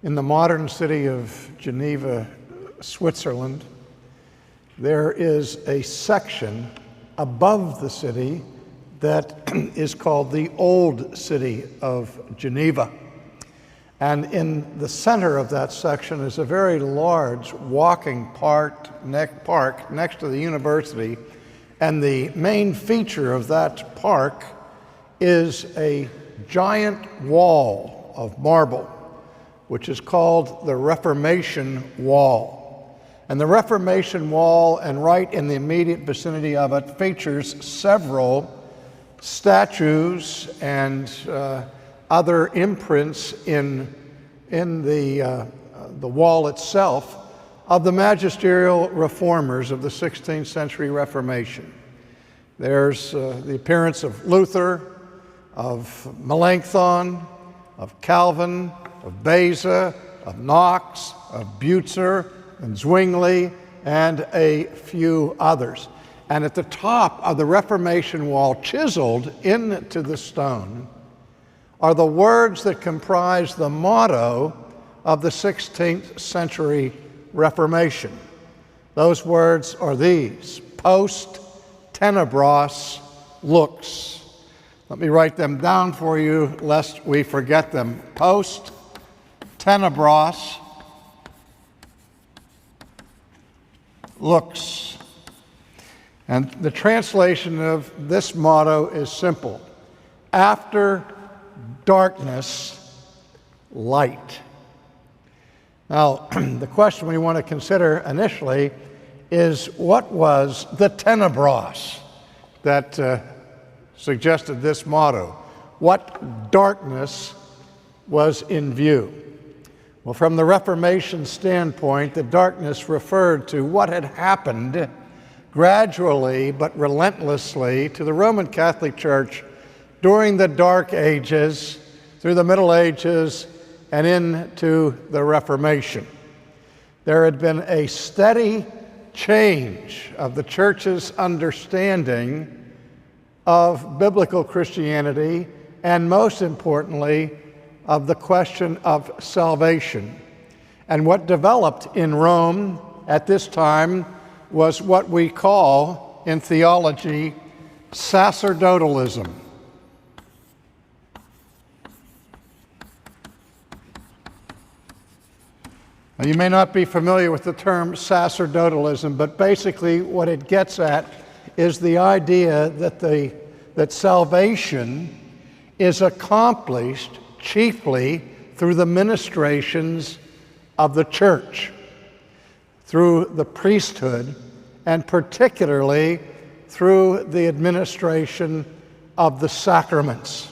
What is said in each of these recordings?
In the modern city of Geneva, Switzerland, there is a section above the city that is called the Old City of Geneva. And in the center of that section is a very large walking park next to the university. And the main feature of that park is a giant wall of marble, which is called the Reformation Wall. And the Reformation Wall, and right in the immediate vicinity of it, features several statues and other imprints in the wall itself of the magisterial reformers of the 16th century Reformation. There's the appearance of Luther, of Melanchthon, of Calvin, of Beza, of Knox, of Butzer, and Zwingli, and a few others. And at the top of the Reformation Wall, chiseled into the stone, are the words that comprise the motto of the 16th century Reformation. Those words are these: post tenebras lux. Let me write them down for you lest we forget them. Post tenebras lux. And the translation of this motto is simple: after darkness, light. Now, the question we want to consider initially is, what was the tenebras that suggested this motto? What darkness was in view? Well, from the Reformation standpoint, the darkness referred to what had happened gradually but relentlessly to the Roman Catholic Church during the Dark Ages, through the Middle Ages, and into the Reformation. There had been a steady change of the Church's understanding of biblical Christianity, and most importantly, of the question of salvation. And what developed in Rome at this time was what we call in theology sacerdotalism. Now, you may not be familiar with the term sacerdotalism, but basically what it gets at is the idea that salvation is accomplished chiefly through the ministrations of the church, through the priesthood, and particularly through the administration of the sacraments.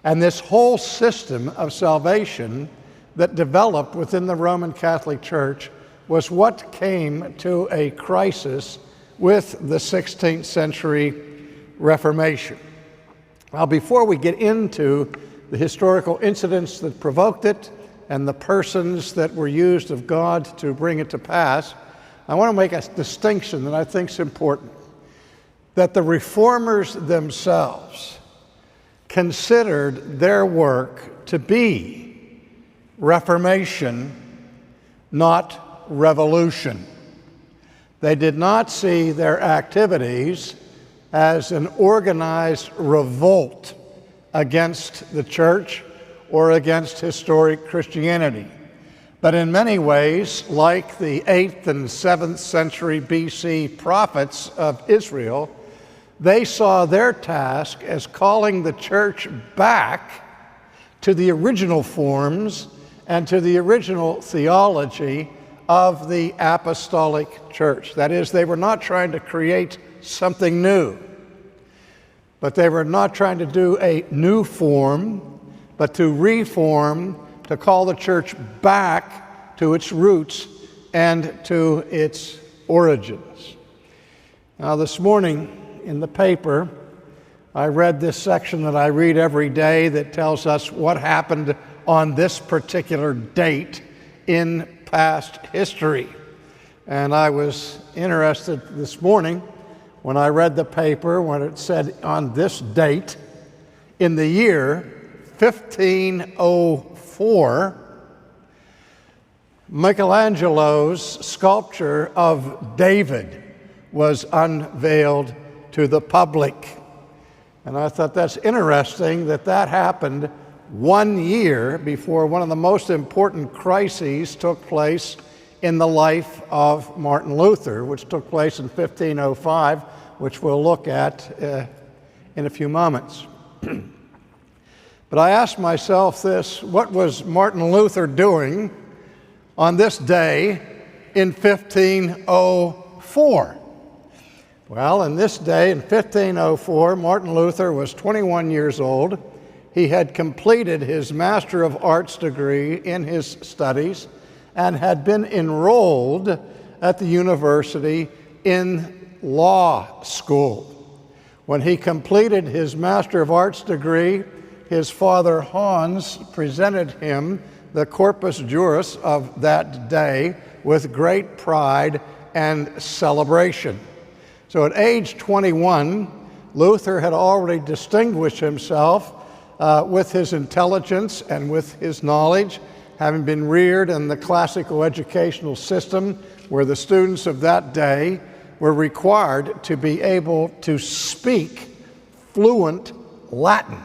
And this whole system of salvation that developed within the Roman Catholic Church was what came to a crisis with the 16th century Reformation. Now, before we get into the historical incidents that provoked it and the persons that were used of God to bring it to pass, I want to make a distinction that I think is important. That the reformers themselves considered their work to be reformation, not revolution. They did not see their activities as an organized revolt against the church or against historic Christianity. But in many ways, like the 8th and 7th century BC prophets of Israel, they saw their task as calling the church back to the original forms and to the original theology of the apostolic church. That is, they were not trying to create something new, but they were not trying to do a new form, but to reform, to call the church back to its roots and to its origins. Now, this morning in the paper, I read this section that I read every day that tells us what happened on this particular date in past history. And I was interested this morning when I read the paper when it said on this date in the year 1504, Michelangelo's sculpture of David was unveiled to the public. And I thought that's interesting that that happened 1 year before one of the most important crises took place in the life of Martin Luther, which took place in 1505, which we'll look at in a few moments. But I asked myself this: what was Martin Luther doing on this day in 1504? Well, in this day in 1504, Martin Luther was 21 years old. He had completed his Master of Arts degree in his studies and had been enrolled at the university in law school. When he completed his Master of Arts degree, his father Hans presented him the Corpus Juris of that day with great pride and celebration. So at age 21, Luther had already distinguished himself with his intelligence and with his knowledge, having been reared in the classical educational system where the students of that day were required to be able to speak fluent Latin,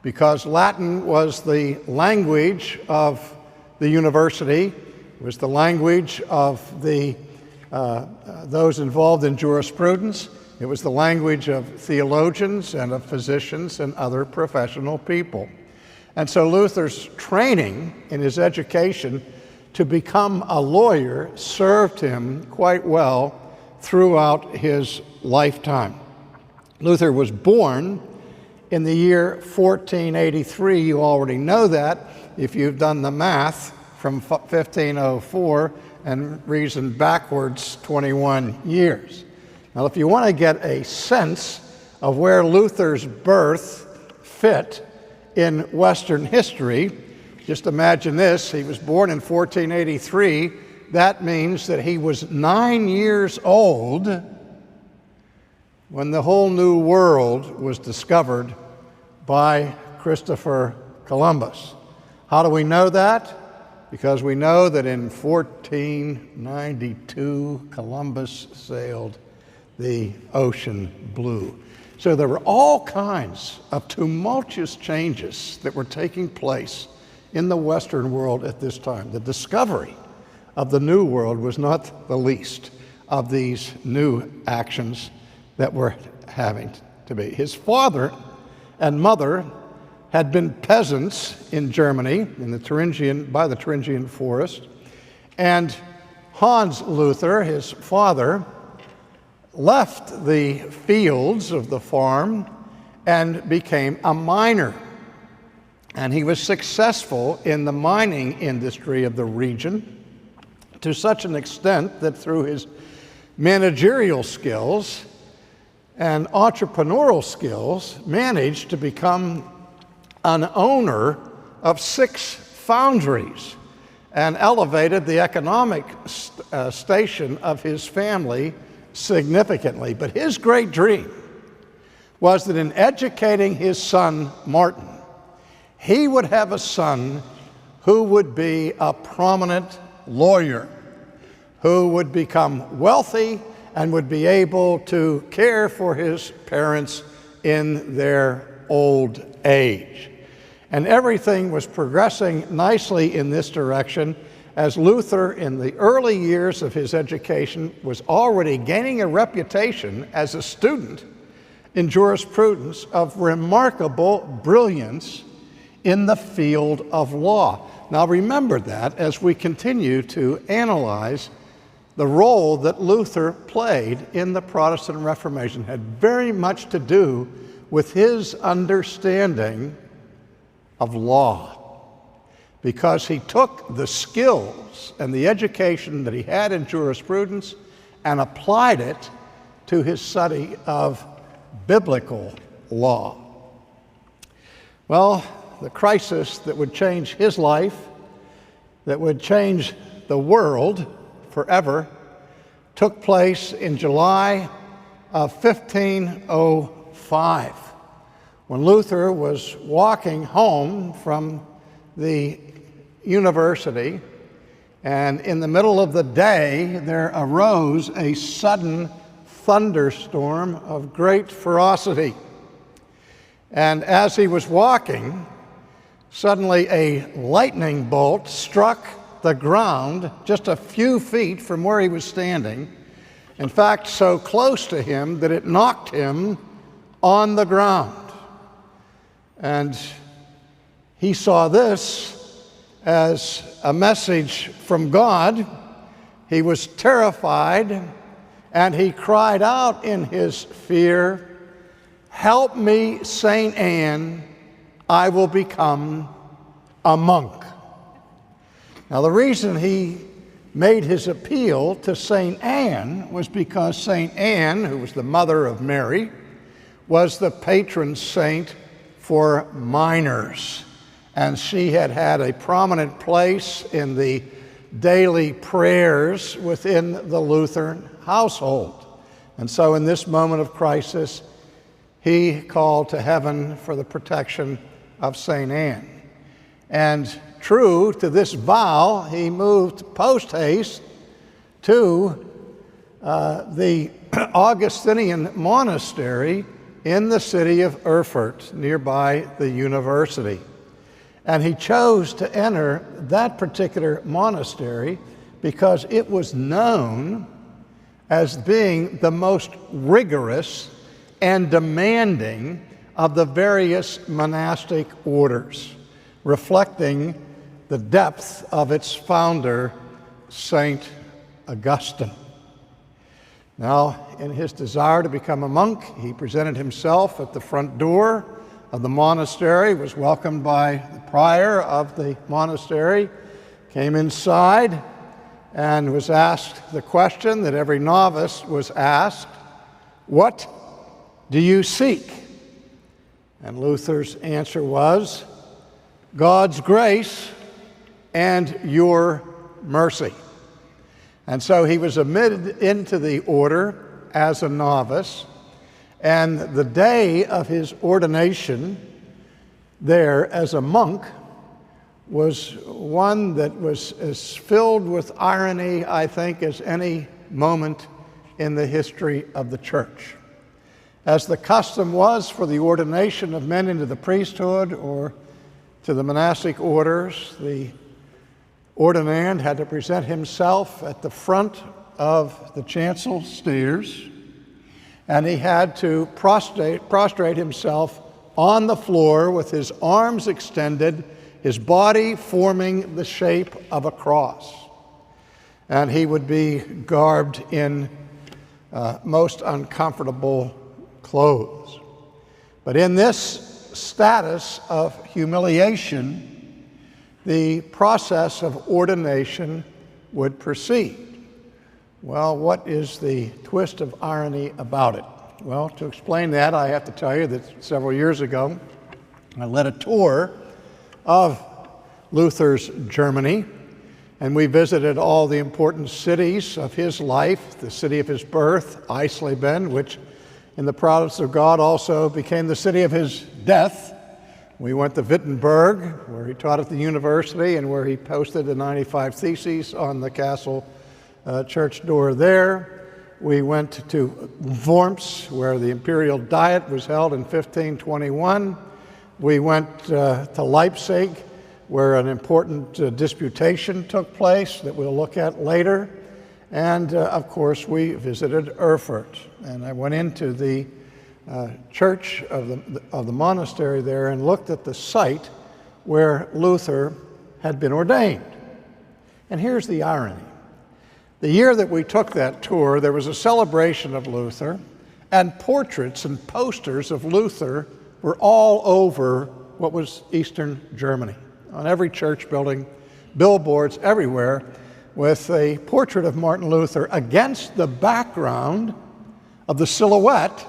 because Latin was the language of the university, it was the language of those involved in jurisprudence, it was the language of theologians and of physicians and other professional people. And so Luther's training in his education to become a lawyer served him quite well throughout his lifetime. Luther was born in the year 1483. You already know that if you've done the math from 1504 and reasoned backwards 21 years. Now, if you want to get a sense of where Luther's birth fit in Western history, just imagine this: he was born in 1483. That means that he was 9 years old when the whole new world was discovered by Christopher Columbus. How do we know that? Because we know that in 1492, Columbus sailed the ocean blue. So there were all kinds of tumultuous changes that were taking place in the Western world at this time. The discovery of the New World was not the least of these new actions that were having to be. His father and mother had been peasants in Germany by the Thuringian forest, and Hans Luther, his father, left the fields of the farm and became a miner. And he was successful in the mining industry of the region to such an extent that through his managerial skills and entrepreneurial skills managed to become an owner of 6 foundries and elevated the economic station of his family significantly. But his great dream was that in educating his son Martin, he would have a son who would be a prominent lawyer, who would become wealthy and would be able to care for his parents in their old age. And everything was progressing nicely in this direction as Luther, in the early years of his education, was already gaining a reputation as a student in jurisprudence of remarkable brilliance in the field of law. Now remember that as we continue to analyze the role that Luther played in the Protestant Reformation had very much to do with his understanding of law, because he took the skills and the education that he had in jurisprudence and applied it to his study of biblical law. Well, the crisis that would change his life, that would change the world forever, took place in July of 1505, when Luther was walking home from the university, And in the middle of the day, there arose a sudden thunderstorm of great ferocity. And as he was walking, suddenly a lightning bolt struck the ground just a few feet from where he was standing. In fact, so close to him that it knocked him on the ground. And he saw this as a message from God. He was terrified, and he cried out in his fear, "Help me, St. Anne, I will become a monk." Now, the reason he made his appeal to St. Anne was because St. Anne, who was the mother of Mary, was the patron saint for minors. And she had had a prominent place in the daily prayers within the Lutheran household. And so in this moment of crisis, he called to heaven for the protection of St. Anne. And true to this vow, he moved post-haste to the Augustinian monastery in the city of Erfurt, nearby the university. And he chose to enter that particular monastery because it was known as being the most rigorous and demanding of the various monastic orders, reflecting the depth of its founder, St. Augustine. Now, in his desire to become a monk, he presented himself at the front door of the monastery, was welcomed by the prior of the monastery, came inside, and was asked the question that every novice was asked, "What do you seek?" And Luther's answer was, "God's grace and your mercy." And so he was admitted into the order as a novice, and the day of his ordination there as a monk was one that was as filled with irony, I think, as any moment in the history of the church. As the custom was for the ordination of men into the priesthood or to the monastic orders, the ordinand had to present himself at the front of the chancel stairs, and he had to prostrate himself on the floor with his arms extended, his body forming the shape of a cross. And he would be garbed in most uncomfortable clothes. But in this status of humiliation, the process of ordination would proceed. Well, what is the twist of irony about it? Well, to explain that, I have to tell you that several years ago, I led a tour of Luther's Germany, and we visited all the important cities of his life, the city of his birth, Eisleben, which in the providence of God also became the city of his death. We went to Wittenberg, where he taught at the university and where he posted the 95 Theses on the castle church door there. We went to Worms, where the imperial diet was held in 1521. We went to Leipzig, where an important disputation took place that we'll look at later. And of course, we visited Erfurt. And I went into the church of the monastery there and looked at the site where Luther had been ordained. And here's the irony. The year that we took that tour, there was a celebration of Luther, and portraits and posters of Luther were all over what was Eastern Germany. On every church building, billboards everywhere, with a portrait of Martin Luther against the background of the silhouette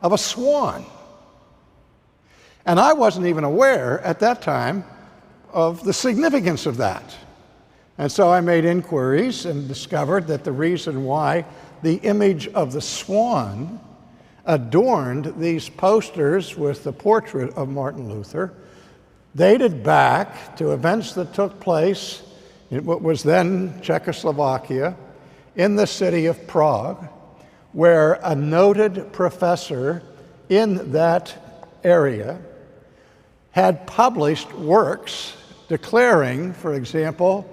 of a swan. And I wasn't even aware at that time of the significance of that. And so I made inquiries and discovered that the reason why the image of the swan adorned these posters with the portrait of Martin Luther dated back to events that took place in what was then Czechoslovakia, in the city of Prague, where a noted professor in that area had published works declaring, for example,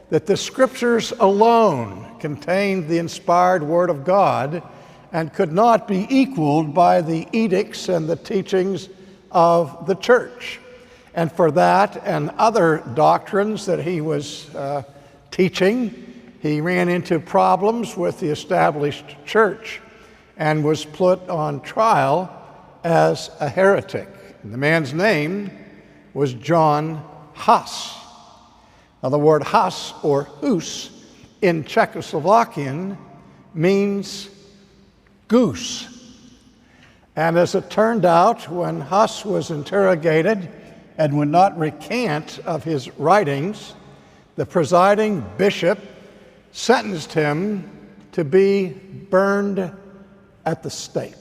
that the Scriptures alone contained the inspired Word of God and could not be equaled by the edicts and the teachings of the Church. And for that and other doctrines that he was teaching, he ran into problems with the established church and was put on trial as a heretic. And the man's name was John Huss. Now, the word Huss or Hus in Czechoslovakian means goose. And as it turned out, when Huss was interrogated and would not recant of his writings, the presiding bishop sentenced him to be burned at the stake.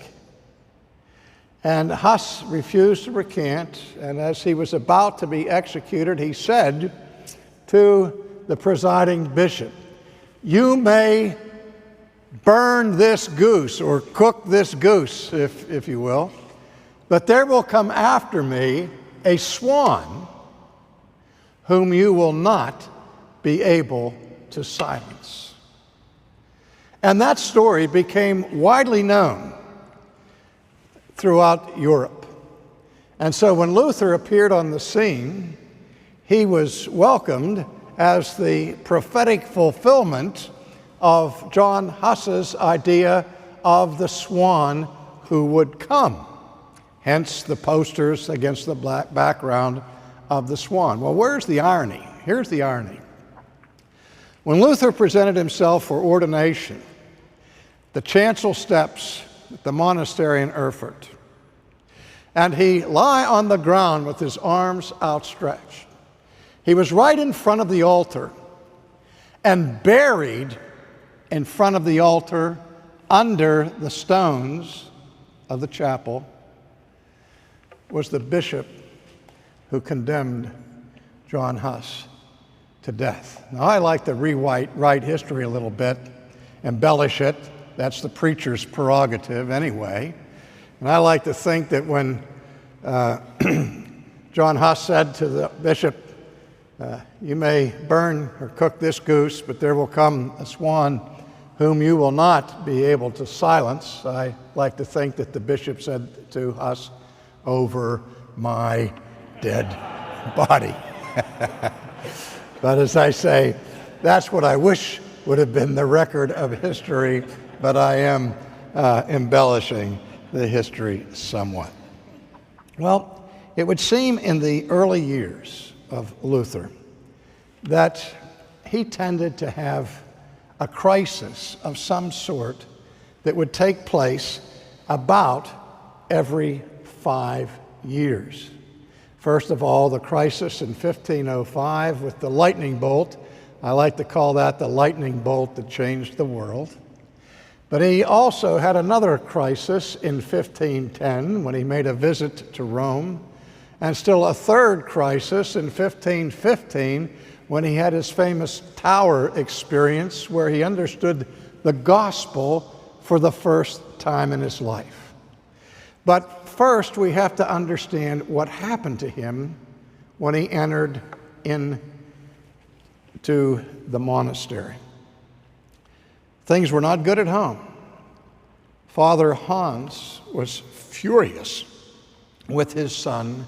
And Huss refused to recant, and as he was about to be executed, he said to the presiding bishop, "You may burn this goose or cook this goose, if you will, but there will come after me a swan whom you will not be able to silence." And that story became widely known throughout Europe. And so when Luther appeared on the scene, he was welcomed as the prophetic fulfillment of John Huss's idea of the swan who would come. Hence the posters against the black background of the swan. Well, where's the irony? Here's the irony. When Luther presented himself for ordination, the chancel steps at the monastery in Erfurt, and he lay on the ground with his arms outstretched. He was right in front of the altar, and buried in front of the altar under the stones of the chapel was the bishop who condemned John Huss to death. Now, I like to rewrite history a little bit, embellish it. That's the preacher's prerogative anyway. And I like to think that when John Huss said to the bishop, "You may burn or cook this goose, but there will come a swan whom you will not be able to silence," I like to think that the bishop said to Huss, "Over my dead body." But as I say, that's what I wish would have been the record of history, but I am embellishing the history somewhat. Well, it would seem in the early years of Luther that he tended to have a crisis of some sort that would take place about every 5 years. First of all, the crisis in 1505 with the lightning bolt. I like to call that the lightning bolt that changed the world. But he also had another crisis in 1510 when he made a visit to Rome, and still a third crisis in 1515 when he had his famous tower experience where he understood the gospel for the first time in his life. But first, we have to understand what happened to him when he entered into the monastery. Things were not good at home. Father Hans was furious with his son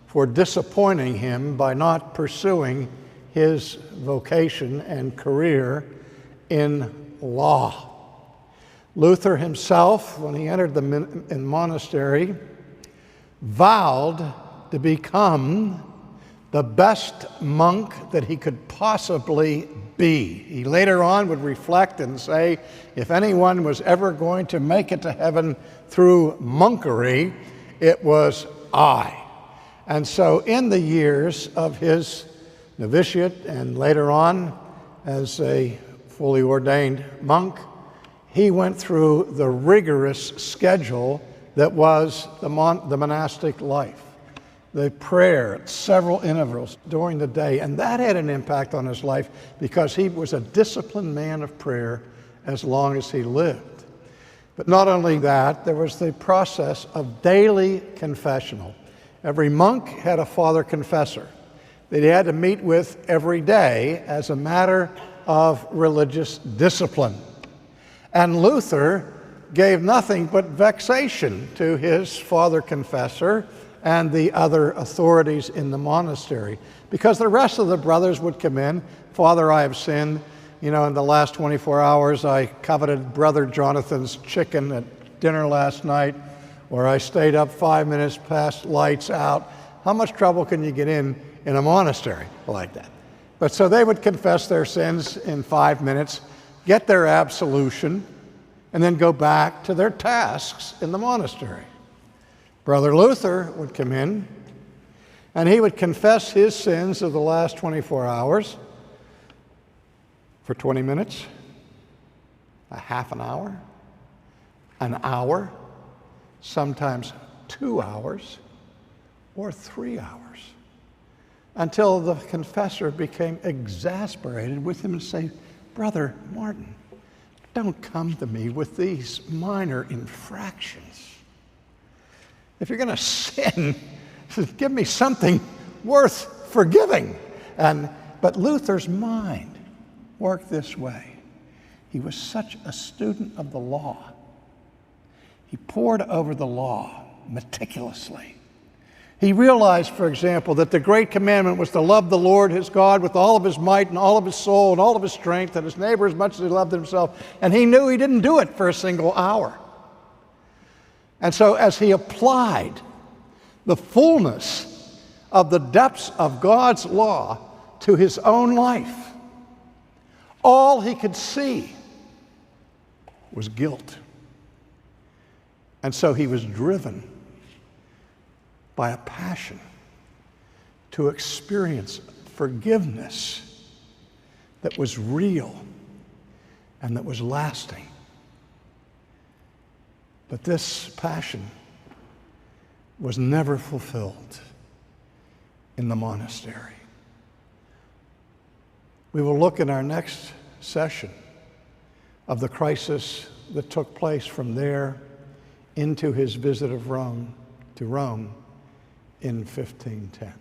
for disappointing him by not pursuing his vocation and career in law. Luther himself, when he entered the monastery, vowed to become the best monk that he could possibly be. He later on would reflect and say, if anyone was ever going to make it to heaven through monkery, it was I. And so in the years of his novitiate and later on as a fully ordained monk, he went through the rigorous schedule that was the monastic life. the prayer at several intervals during the day, and that had an impact on his life because he was a disciplined man of prayer as long as he lived. But not only that, there was the process of daily confessional. Every monk had a father confessor that he had to meet with every day as a matter of religious discipline. And Luther gave nothing but vexation to his father confessor and the other authorities in the monastery, because the rest of the brothers would come in. Father, I have sinned. In the last 24 hours, I coveted Brother Jonathan's chicken at dinner last night, or I stayed up 5 minutes past lights out. How much trouble can you get in a monastery like that? But so they would confess their sins in 5 minutes, get their absolution, and then go back to their tasks in the monastery. Brother Luther would come in, and he would confess his sins of the last 24 hours for 20 minutes, a half an hour, sometimes 2 hours, or 3 hours, until the confessor became exasperated with him and say, Brother Martin, don't come to me with these minor infractions. If you're going to sin, give me something worth forgiving. But Luther's mind worked this way. He was such a student of the law. He pored over the law meticulously. He realized, for example, that the great commandment was to love the Lord his God with all of his might and all of his soul and all of his strength, and his neighbor as much as he loved himself. And he knew he didn't do it for a single hour. And so as he applied the fullness of the depths of God's law to his own life, all he could see was guilt. And so he was driven by a passion to experience forgiveness that was real and that was lasting. But this passion was never fulfilled in the monastery. We will look in our next session of the crisis that took place from there into his visit to Rome in 1510.